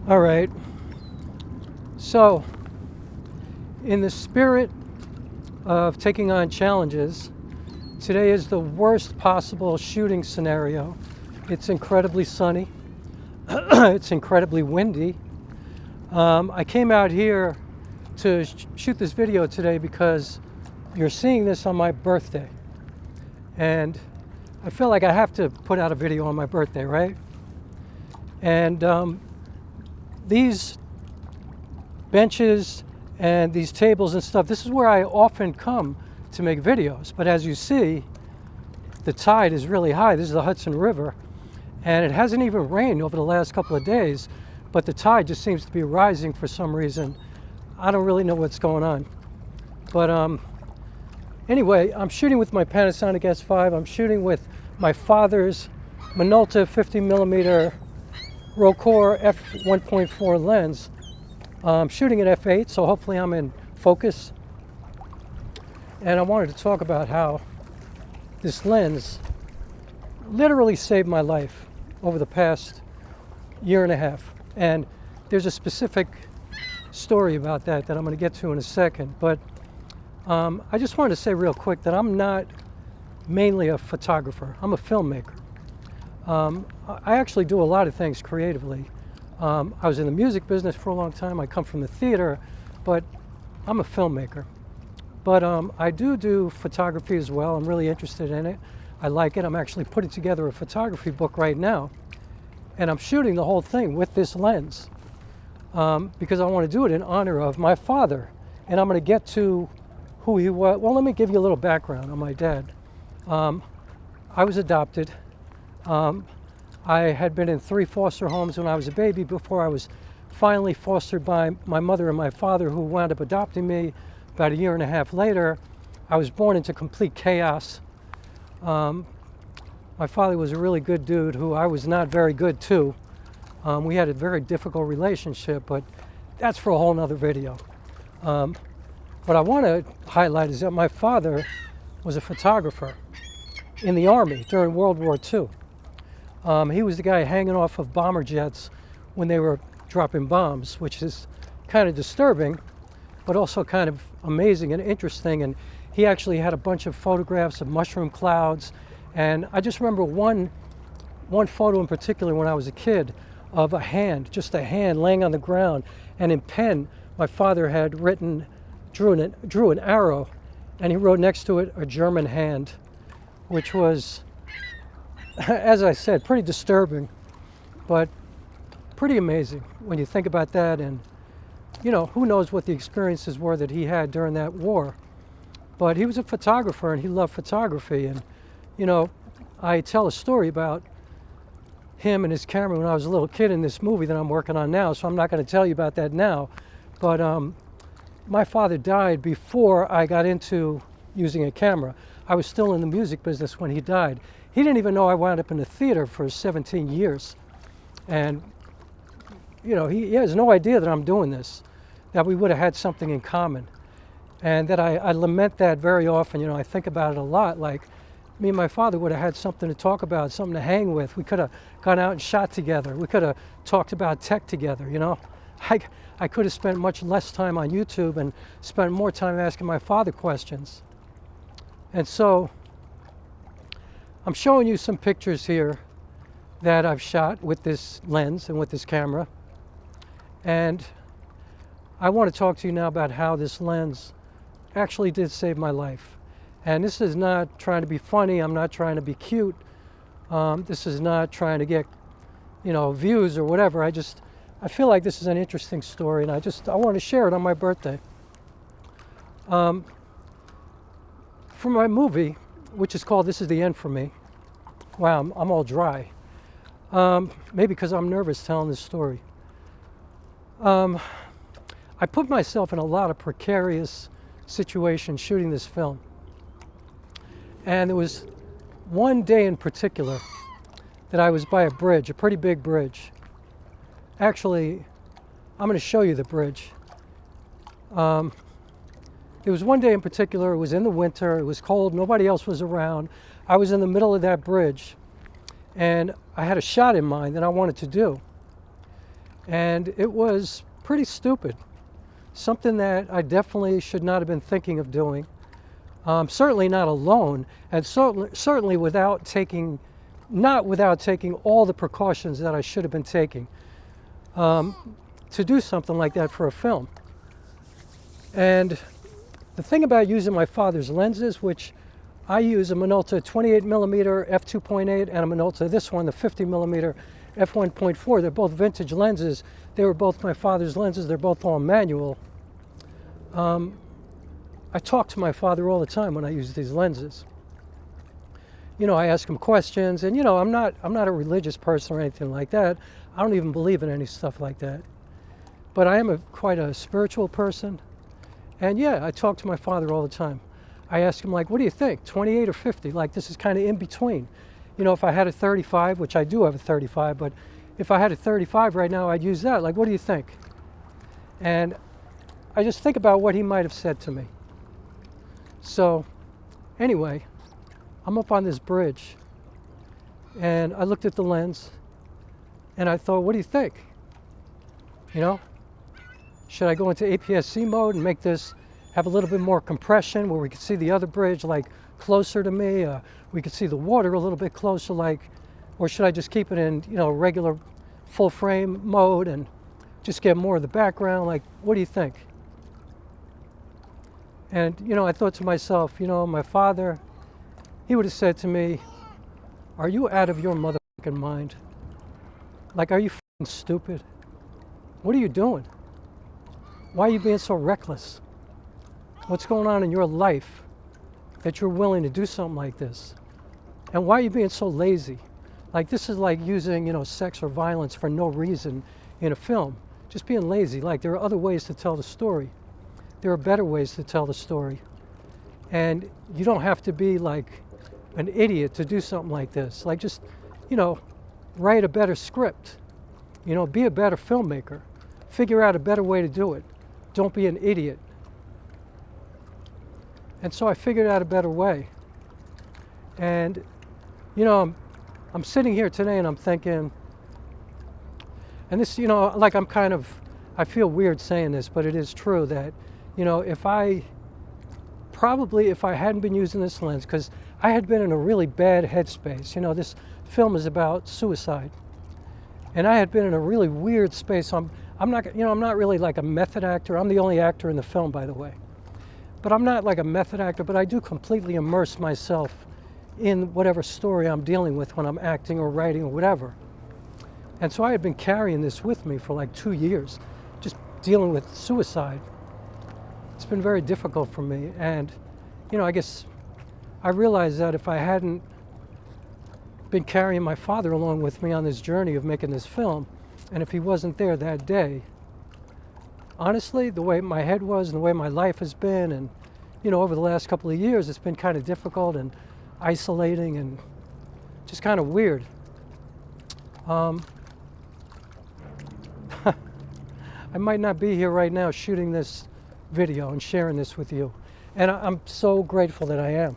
All right, so in the spirit of taking on challenges, today is the worst possible shooting scenario. It's incredibly sunny. It's incredibly windy. I came out here to shoot this video today because you're seeing this on my birthday. And I feel like I have to put out a video on my birthday, right? And these benches and these tables and stuff, this is where I often come to make videos. But as you see, the tide is really high. This is the Hudson River. And it hasn't even rained over the last couple of days, but the tide just seems to be rising for some reason. I don't really know what's going on. But anyway, I'm shooting with my Panasonic S5. I'm shooting with my father's Minolta 50mm Rokkor f1.4 lens. I'm shooting at f8, so hopefully I'm in focus. And I wanted to talk about how this lens literally saved my life over the past year and a half. And there's a specific story about that I'm going to get to in a second. But I just wanted to say real quick that I'm not mainly a photographer. I'm a filmmaker. I actually do a lot of things creatively. I was in the music business for a long time. I come from the theater, but I'm a filmmaker. But I do photography as well. I'm really interested in it. I like it. I'm actually putting together a photography book right now. And I'm shooting the whole thing with this lens because I want to do it in honor of my father. And I'm going to get to who he was. Well, let me give you a little background on my dad. I was adopted. I had been in 3 foster homes when I was a baby before I was finally fostered by my mother and my father, who wound up adopting me about a year and a half later. I was born into complete chaos. My father was a really good dude who I was not very good to. We had a very difficult relationship, but that's for a whole nother video. What I want to highlight is that my father was a photographer in the Army during World War II. He was the guy hanging off of bomber jets when they were dropping bombs, which is kind of disturbing, but also kind of amazing and interesting. And he actually had a bunch of photographs of mushroom clouds. And I just remember one photo in particular when I was a kid of a hand, just a hand laying on the ground. And in pen, my father had drew an arrow, and he wrote next to it, "A German hand," which was, as I said, pretty disturbing, but pretty amazing when you think about that. And, you know, who knows what the experiences were that he had during that war. But he was a photographer and he loved photography. And, you know, I tell a story about him and his camera when I was a little kid in this movie that I'm working on now, so I'm not going to tell you about that now. But my father died before I got into using a camera. I was still in the music business when he died. He didn't even know I wound up in the theater for 17 years. And, you know, he has no idea that I'm doing this, that we would have had something in common. And that I lament that very often. You know, I think about it a lot, like me and my father would have had something to talk about, something to hang with. We could have gone out and shot together. We could have talked about tech together, you know. I could have spent much less time on YouTube and spent more time asking my father questions. And so I'm showing you some pictures here that I've shot with this lens and with this camera. And I want to talk to you now about how this lens actually did save my life. And this is not trying to be funny. I'm not trying to be cute. This is not trying to get, you know, views or whatever. I feel like this is an interesting story, and I want to share it on my birthday. For my movie, which is called This Is the End for Me. Wow, I'm all dry. Maybe because I'm nervous telling this story. I put myself in a lot of precarious situations shooting this film. And there was one day in particular that I was by a bridge, a pretty big bridge. Actually, I'm going to show you the bridge. There was one day in particular, it was in the winter, it was cold, nobody else was around. I was in the middle of that bridge, and I had a shot in mind that I wanted to do. And it was pretty stupid. Something that I definitely should not have been thinking of doing. Certainly not alone, and certainly without taking all the precautions that I should have been taking to do something like that for a film. And the thing about using my father's lenses, which I use a Minolta 28mm f2.8 and a Minolta, this one, the 50mm f1.4. They're both vintage lenses. They were both my father's lenses. They're both all manual. I talk to my father all the time when I use these lenses. You know, I ask him questions, and you know, I'm not a religious person or anything like that. I don't even believe in any stuff like that. But I am quite a spiritual person. And yeah, I talk to my father all the time. I ask him, like, what do you think, 28 or 50? Like, this is kind of in between. You know, if I had a 35, which I do have a 35, but if I had a 35 right now, I'd use that. Like, what do you think? And I just think about what he might have said to me. So anyway, I'm up on this bridge, and I looked at the lens, and I thought, what do you think? You know? Should I go into APS-C mode and make this have a little bit more compression where we could see the other bridge like closer to me? We could see the water a little bit closer, like, or should I just keep it in, you know, regular full frame mode and just get more of the background? Like, what do you think? And, you know, I thought to myself, you know, my father, he would have said to me, are you out of your motherfucking mind? Like, are you fucking stupid? What are you doing? Why are you being so reckless? What's going on in your life that you're willing to do something like this? And why are you being so lazy? Like, this is like using, you know, sex or violence for no reason in a film. Just being lazy. Like, there are other ways to tell the story. There are better ways to tell the story. And you don't have to be like an idiot to do something like this. Like, just, you know, write a better script. You know, be a better filmmaker. Figure out a better way to do it. Don't be an idiot. And so I figured out a better way. And, you know, I'm sitting here today and I'm thinking, and this, you know, like I feel weird saying this, but it is true that, you know, if I hadn't been using this lens, because I had been in a really bad headspace. You know, this film is about suicide. And I had been in a really weird space. I'm not really like a method actor. I'm the only actor in the film, by the way. But I'm not like a method actor, but I do completely immerse myself in whatever story I'm dealing with when I'm acting or writing or whatever. And so I had been carrying this with me for like 2 years, just dealing with suicide. It's been very difficult for me. And, you know, I guess I realized that if I hadn't been carrying my father along with me on this journey of making this film, and if he wasn't there that day, honestly, the way my head was and the way my life has been, and, you know, over the last couple of years, it's been kind of difficult and isolating and just kind of weird. I might not be here right now shooting this video and sharing this with you. And I'm so grateful that I am.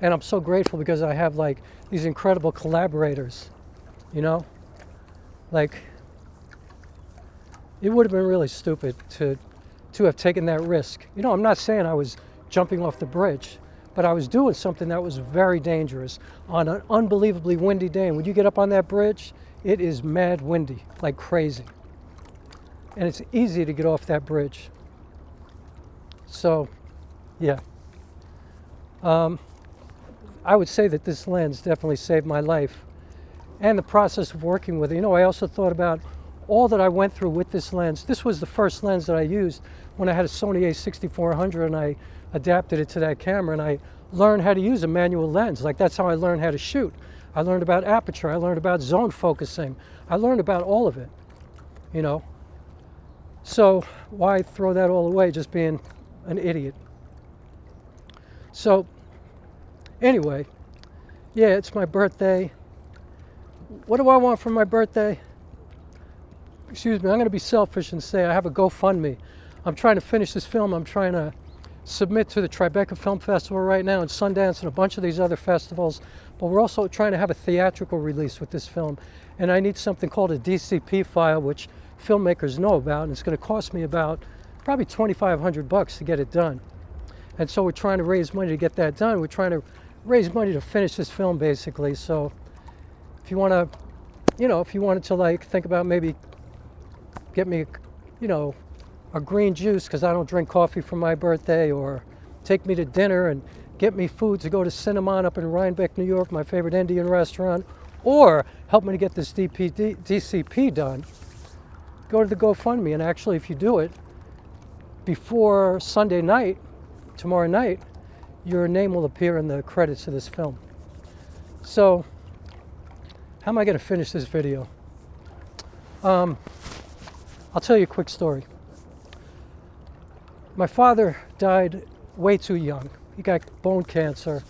And I'm so grateful because I have like these incredible collaborators, you know? Like, it would have been really stupid to have taken that risk. You know, I'm not saying I was jumping off the bridge, but I was doing something that was very dangerous on an unbelievably windy day. And when you get up on that bridge, it is mad windy, like crazy. And it's easy to get off that bridge. So, yeah. I would say that this lens definitely saved my life. And the process of working with it. You know, I also thought about all that I went through with this lens. This was the first lens that I used when I had a Sony a6400 and I adapted it to that camera, and I learned how to use a manual lens. Like, that's how I learned how to shoot. I learned about aperture. I learned about zone focusing. I learned about all of it, you know. So why throw that all away just being an idiot? So anyway, yeah, it's my birthday. What do I want for my birthday? Excuse me, I'm going to be selfish and say I have a GoFundMe. I'm trying to finish this film. I'm trying to submit to the Tribeca Film Festival right now, and Sundance, and a bunch of these other festivals. But we're also trying to have a theatrical release with this film. and I need something called a DCP file, which filmmakers know about, and it's going to cost me about probably $2,500 to get it done. And so we're trying to raise money to get that done. We're trying to raise money to finish this film, basically. So if you want to, if you wanted to like think about maybe get me, a green juice because I don't drink coffee for my birthday, or take me to dinner and get me food to go to Cinnamon up in Rhinebeck, New York, my favorite Indian restaurant, or help me to get this DCP done, go to the GoFundMe. And actually, if you do it before Sunday night, tomorrow night, your name will appear in the credits of this film. So how am I going to finish this video? I'll tell you a quick story. My father died way too young. He got bone cancer.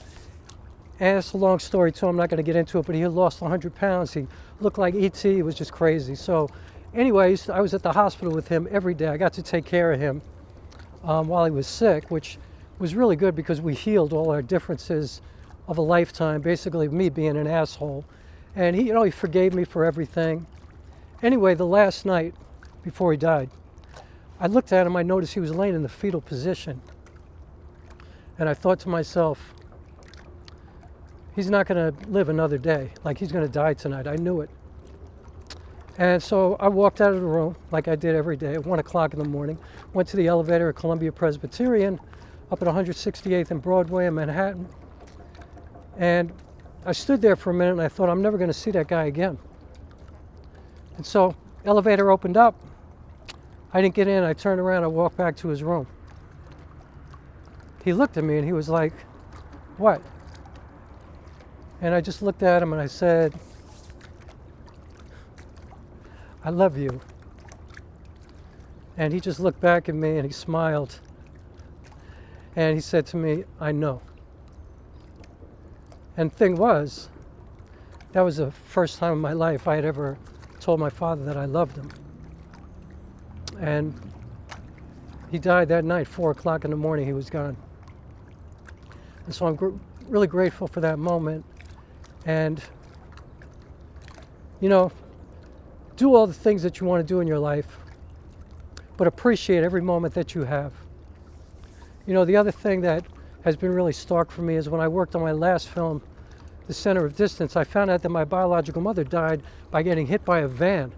And it's a long story too, I'm not going to get into it, but he had lost 100 pounds. He looked like E.T., it was just crazy. So anyways, I was at the hospital with him every day. I got to take care of him while he was sick, which was really good because we healed all our differences of a lifetime, basically me being an asshole. And he, he forgave me for everything. Anyway, the last night before he died, I looked at him, I noticed he was laying in the fetal position. And I thought to myself, he's not going to live another day. Like, he's going to die tonight. I knew it. And so I walked out of the room like I did every day at 1 o'clock in the morning, went to the elevator at Columbia Presbyterian up at 168th and Broadway in Manhattan. And I stood there for a minute and I thought, I'm never going to see that guy again. And so elevator opened up. I didn't get in. I turned around. I walked back to his room. He looked at me and he was like, "What?" And I just looked at him and I said, "I love you." And he just looked back at me and he smiled. And he said to me, "I know." And the thing was, that was the first time in my life I had ever told my father that I loved him. And he died that night, 4 o'clock in the morning, he was gone. And so I'm really grateful for that moment. And, do all the things that you want to do in your life, but appreciate every moment that you have. The other thing that has been really stark for me is when I worked on my last film, The Center of Distance, I found out that my biological mother died by getting hit by a van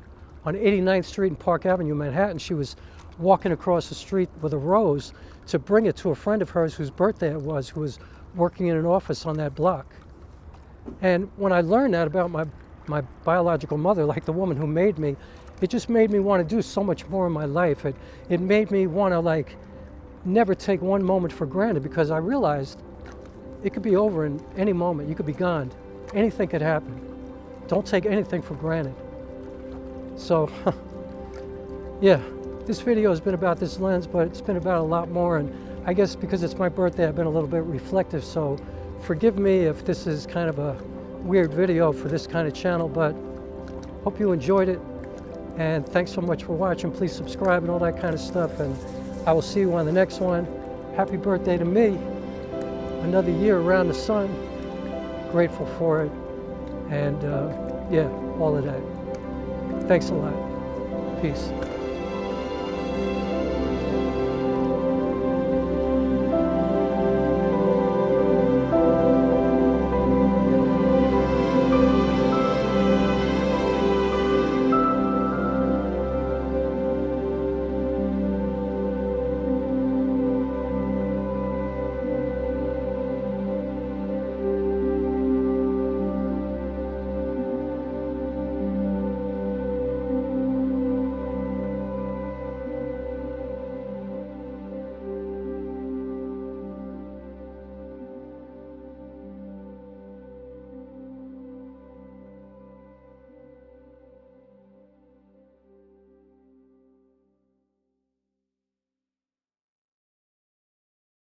on 89th Street and Park Avenue, Manhattan. She was walking across the street with a rose to bring it to a friend of hers whose birthday it was, who was working in an office on that block. And when I learned that about my biological mother, like the woman who made me, it just made me want to do so much more in my life. It made me want to never take one moment for granted, because I realized it could be over in any moment. You could be gone. Anything could happen. Don't take anything for granted. So, yeah, this video has been about this lens, but it's been about a lot more. And I guess because it's my birthday, I've been a little bit reflective. So forgive me if this is kind of a weird video for this kind of channel, but hope you enjoyed it. And thanks so much for watching. Please subscribe and all that kind of stuff. And I will see you on the next one. Happy birthday to me. Another year around the sun. Grateful for it. And yeah, all of that. Thanks a lot. Peace.